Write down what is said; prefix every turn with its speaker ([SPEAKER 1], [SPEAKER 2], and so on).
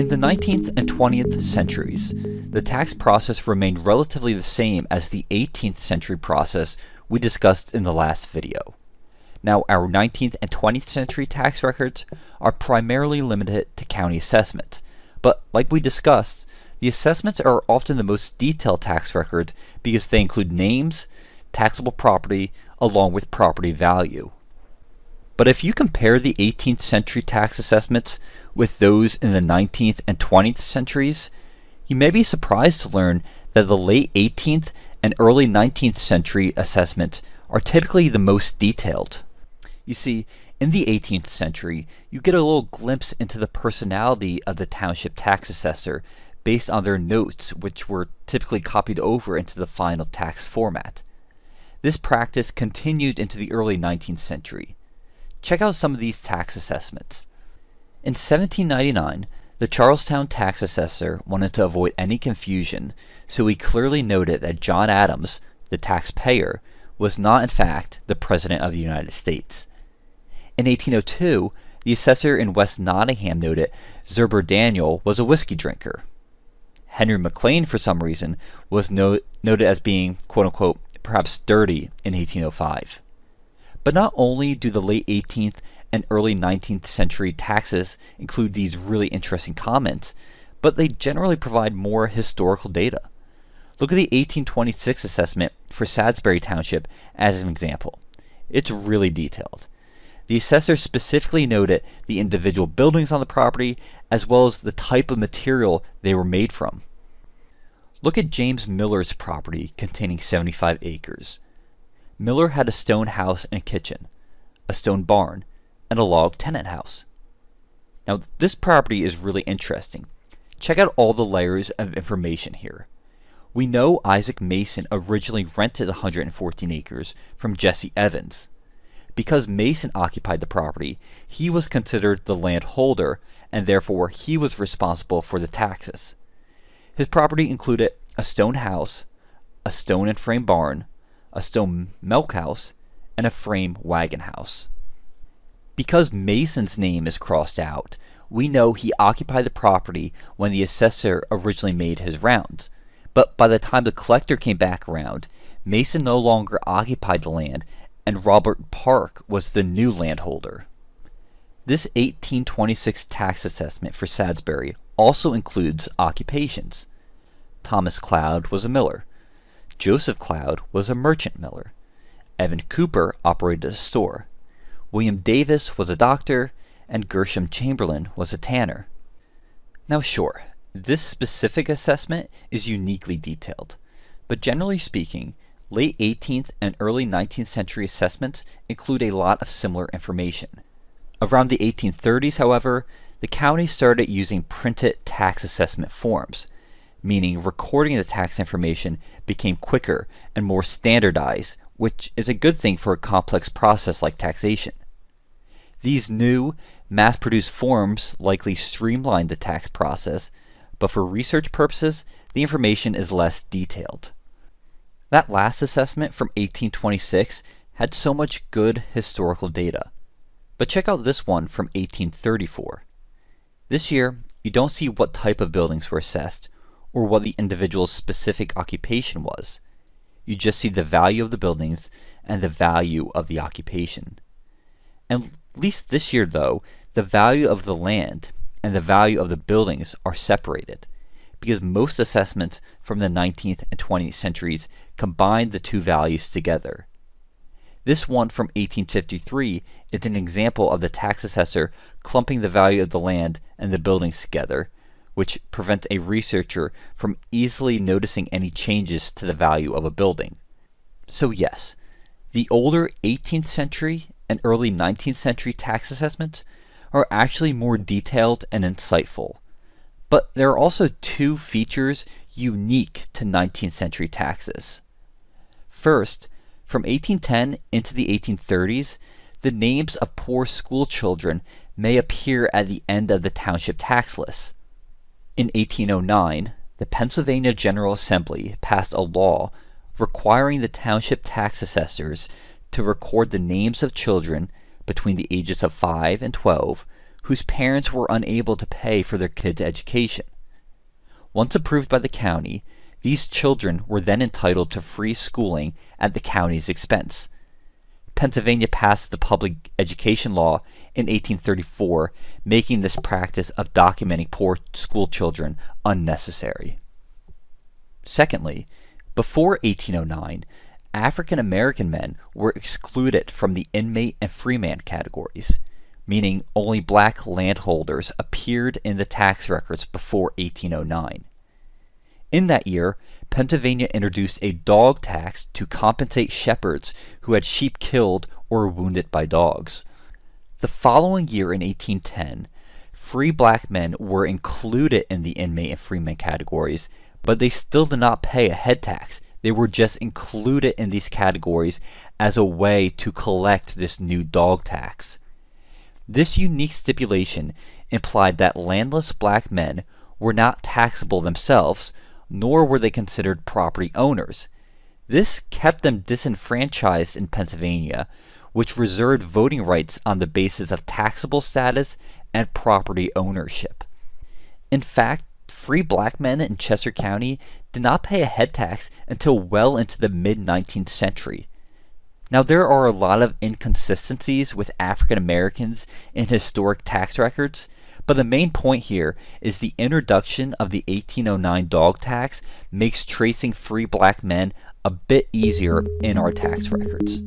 [SPEAKER 1] In the 19th and 20th centuries, the tax process remained relatively the same as the 18th century process we discussed in the last video. Now, our 19th and 20th century tax records are primarily limited to county assessments, but like we discussed, the assessments are often the most detailed tax records because they include names, taxable property, along with property value. But if you compare the 18th century tax assessments with those in the 19th and 20th centuries, you may be surprised to learn that the late 18th and early 19th century assessments are typically the most detailed. You see, in the 18th century, you get a little glimpse into the personality of the township tax assessor based on their notes, which were typically copied over into the final tax format. This practice continued into the early 19th century. Check out some of these tax assessments. In 1799, the Charlestown tax assessor wanted to avoid any confusion, so he clearly noted that John Adams, the taxpayer, was not in fact the President of the United States. In 1802, the assessor in West Nottingham noted Zerber Daniel was a whiskey drinker. Henry McLean, for some reason, was noted as being, quote-unquote, perhaps dirty in 1805. But not only do the late 18th and early 19th century taxes include these really interesting comments, but they generally provide more historical data. Look at the 1826 assessment for Salisbury Township as an example. It's really detailed. The assessor specifically noted the individual buildings on the property as well as the type of material they were made from. Look at James Miller's property containing 75 acres. Miller had a stone house and kitchen, a stone barn, and a log tenant house. Now, this property is really interesting. Check out all the layers of information here. We know Isaac Mason originally rented 114 acres from Jesse Evans. Because Mason occupied the property, he was considered the landholder, and therefore he was responsible for the taxes. His property included a stone house, a stone and frame barn, a stone milk house, and a frame wagon house. Because Mason's name is crossed out, we know he occupied the property when the assessor originally made his rounds, but by the time the collector came back around, Mason no longer occupied the land and Robert Park was the new landholder. This 1826 tax assessment for Salisbury also includes occupations. Thomas Cloud was a miller. Joseph Cloud was a merchant miller. Evan Cooper operated a store. William Davis was a doctor, and Gershom Chamberlain was a tanner. Now sure, this specific assessment is uniquely detailed, but generally speaking, late 18th and early 19th century assessments include a lot of similar information. Around the 1830s, however, the county started using printed tax assessment forms, meaning recording the tax information became quicker and more standardized, which is a good thing for a complex process like taxation. These new, mass-produced forms likely streamline the tax process, but for research purposes, the information is less detailed. That last assessment from 1826 had so much good historical data, but check out this one from 1834. This year, you don't see what type of buildings were assessed, or what the individual's specific occupation was. You just see the value of the buildings and the value of the occupation. And at least this year, though, the value of the land and the value of the buildings are separated, because most assessments from the 19th and 20th centuries combine the two values together. This one from 1853 is an example of the tax assessor clumping the value of the land and the buildings together, which prevents a researcher from easily noticing any changes to the value of a building. So yes, the older 18th century and early 19th century tax assessments are actually more detailed and insightful. But there are also two features unique to 19th century taxes. First, from 1810 into the 1830s, the names of poor school children may appear at the end of the township tax list. In 1809, the Pennsylvania General Assembly passed a law requiring the township tax assessors to record the names of children between the ages of 5 and 12 whose parents were unable to pay for their kids' education. Once approved by the county, these children were then entitled to free schooling at the county's expense. Pennsylvania passed the public education law in 1834, making this practice of documenting poor school children unnecessary. Secondly, before 1809, African American men were excluded from the inmate and freeman categories, meaning only black landholders appeared in the tax records before 1809. In that year, Pennsylvania introduced a dog tax to compensate shepherds who had sheep killed or wounded by dogs. The following year, in 1810, free black men were included in the inmate and freeman categories, but they still did not pay a head tax. They were just included in these categories as a way to collect this new dog tax. This unique stipulation implied that landless black men were not taxable themselves, nor were they considered property owners. This kept them disenfranchised in Pennsylvania, which reserved voting rights on the basis of taxable status and property ownership. In fact, free black men in Chester County did not pay a head tax until well into the mid-19th century. Now, there are a lot of inconsistencies with African Americans in historic tax records, but the main point here is the introduction of the 1809 dog tax makes tracing free black men a bit easier in our tax records.